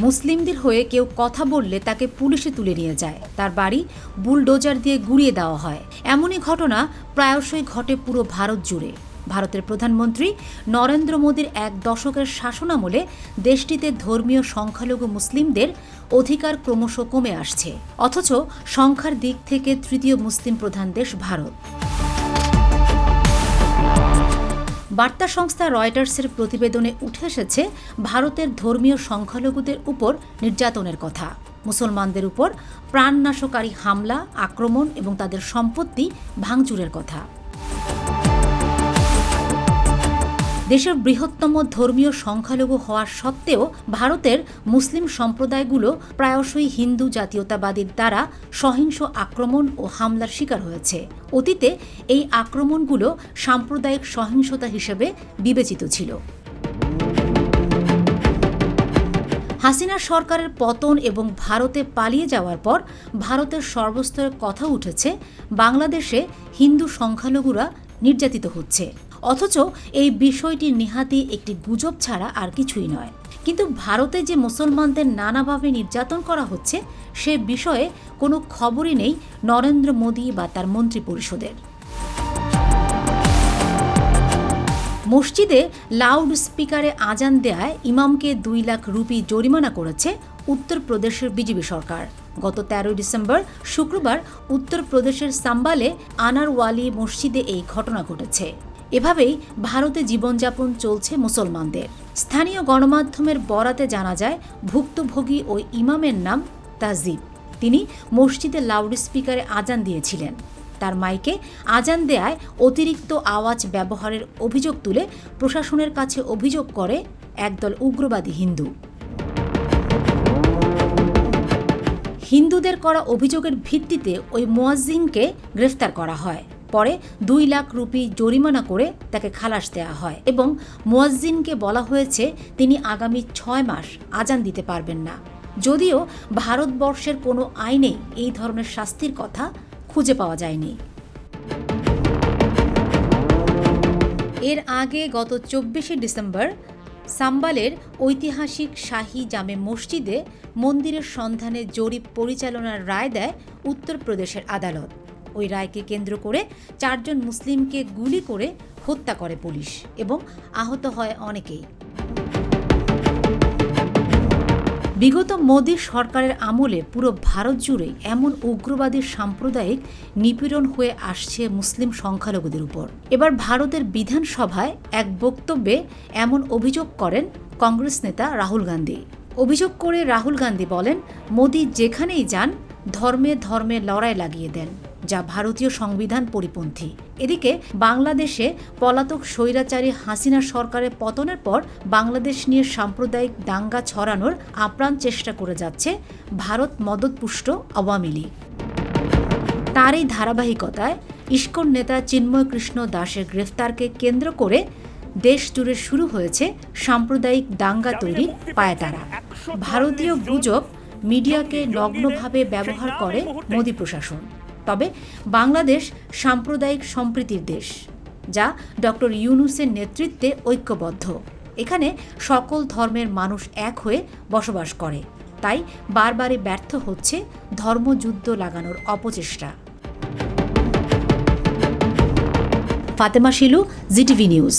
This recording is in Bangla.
মুসলিমদের হয়ে কেউ কথা বললে তাকে পুলিশে তুলে নিয়ে যায়, তার বাড়ি বুলডোজার দিয়ে গুঁড়িয়ে দেওয়া হয়। এমনই ঘটনা প্রায়শই ঘটে পুরো ভারত জুড়ে। ভারতের প্রধানমন্ত্রী নরেন্দ্র মোদীর এক দশকের শাসনামলে দেশটিতে ধর্মীয় সংখ্যালঘু মুসলিমদের অধিকার ক্রমশ কমে আসছে, অথচ সংখ্যার দিক থেকে তৃতীয় মুসলিম প্রধান দেশ ভারত। বার্তা সংস্থা রয়টার্সের প্রতিবেদনে উঠে এসেছে ভারতের ধর্মীয় সংখ্যালঘুদের উপর নির্যাতনের কথা, মুসলমানদের উপর প্রাণনাশকারী হামলা, আক্রমণ এবং তাদের সম্পত্তি ভাঙচুরের কথা। দেশের বৃহত্তম ধর্মীয় সংখ্যালঘু হওয়া সত্ত্বেও ভারতের মুসলিম সম্প্রদায়গুলো প্রায়শই হিন্দু জাতীয়তাবাদীর দ্বারা সহিংস আক্রমণ ও হামলার শিকার হয়েছে। অতীতে এই আক্রমণগুলো সাম্প্রদায়িক সহিংসতা হিসেবে বিবেচিত ছিল। হাসিনা সরকারের পতন এবং ভারতে পালিয়ে যাওয়ার পর ভারতের সর্বস্তরে কথা উঠেছে বাংলাদেশে হিন্দু সংখ্যালঘুরা নির্যাতিত হচ্ছে, অথচ এই বিষয়টি নেহাতি একটি গুজব ছাড়া আর কিছুই নয়। কিন্তু ভারতে যে মুসলমানদের নানাভাবে নির্যাতন করা হচ্ছে সে বিষয়ে কোনো খবরই নেই নরেন্দ্র মোদী বা তার মন্ত্রী পরিষদের। মসজিদে লাউড স্পিকারে আজান দেয়ায় ইমামকে 2 লাখ রুপি জরিমানা করেছে উত্তরপ্রদেশের বিজেপি সরকার। গত 13 ডিসেম্বর শুক্রবার উত্তরপ্রদেশের সাম্বালে আনারওয়ালি মসজিদে এই ঘটনা ঘটেছে। এভাবেই ভারতে জীবনযাপন চলছে মুসলমানদের। স্থানীয় গণমাধ্যমের বরাতে জানা যায়, ভুক্তভোগী ওই ইমামের নাম তাজিব। তিনি মসজিদে লাউডস্পিকারে আজান দিয়েছিলেন। তার মাইকে আজান দেয়ায় অতিরিক্ত আওয়াজ ব্যবহারের অভিযোগ তুলে প্রশাসনের কাছে অভিযোগ করে একদল উগ্রবাদী হিন্দু। হিন্দুদের করা অভিযোগের ভিত্তিতে ওই মুয়াজ্জিনকে গ্রেফতার করা হয়। পরে 2 লাখ রুপি জরিমানা করে তাকে খালাস দেওয়া হয় এবং মুয়াজ্জিনকে বলা হয়েছে তিনি আগামী 6 মাস আজান দিতে পারবেন না। যদিও ভারতবর্ষের কোনো আইনেই এই ধরনের শাস্তির কথা খুঁজে পাওয়া যায়নি। এর আগে গত 24 ডিসেম্বর সাম্বালের ঐতিহাসিক শাহী জামে মসজিদে মন্দিরের সন্ধানে জরিপ পরিচালনার রায় দেয় উত্তরপ্রদেশের আদালত। ওই রায়কে কেন্দ্র করে 4 জন মুসলিমকে গুলি করে হত্যা করে পুলিশ এবং আহত হয় অনেকেই। বিগত মোদী সরকারের আমলে পুরো ভারত জুড়ে এমন উগ্রবাদী সাম্প্রদায়িক নিপীড়ন হয়ে আসছে মুসলিম সংখ্যালঘুদের উপর। এবার ভারতের বিধানসভায় এক বক্তব্যে এমন অভিযোগ করেন কংগ্রেস নেতা রাহুল গান্ধী। অভিযোগ করে রাহুল গান্ধী বলেন, মোদী যেখানেই যান ধর্মে ধর্মে লড়াই লাগিয়ে দেন, যা ভারতীয় সংবিধান পরিপন্থী। এদিকে বাংলাদেশে পলাতক স্বৈরাচারী হাসিনা সরকারের পতনের পর বাংলাদেশ নিয়ে সাম্প্রদায়িক দাঙ্গা ছড়ানোর আপ্রাণ চেষ্টা করে যাচ্ছে ভারত মদতপুষ্ট আওয়ামী লীগ। তার এই ধারাবাহিকতায় ইস্কন নেতা চিন্ময় কৃষ্ণ দাসের গ্রেফতারকে কেন্দ্র করে দেশ জুড়ে শুরু হয়েছে সাম্প্রদায়িক দাঙ্গা তৈরির পায়তারা। ভারতীয় গুজব মিডিয়াকে নগ্নভাবে ব্যবহার করে মোদী প্রশাসন। তবে বাংলাদেশ সাম্প্রদায়িক সম্প্রীতির দেশ, যা ডক্টর ইউনূসের নেতৃত্বে ঐক্যবদ্ধ। এখানে সকল ধর্মের মানুষ এক হয়ে বসবাস করে, তাই বারবারই ব্যর্থ হচ্ছে ধর্মযুদ্ধ লাগানোর অপচেষ্টা। Fatema Shilu, GTV news.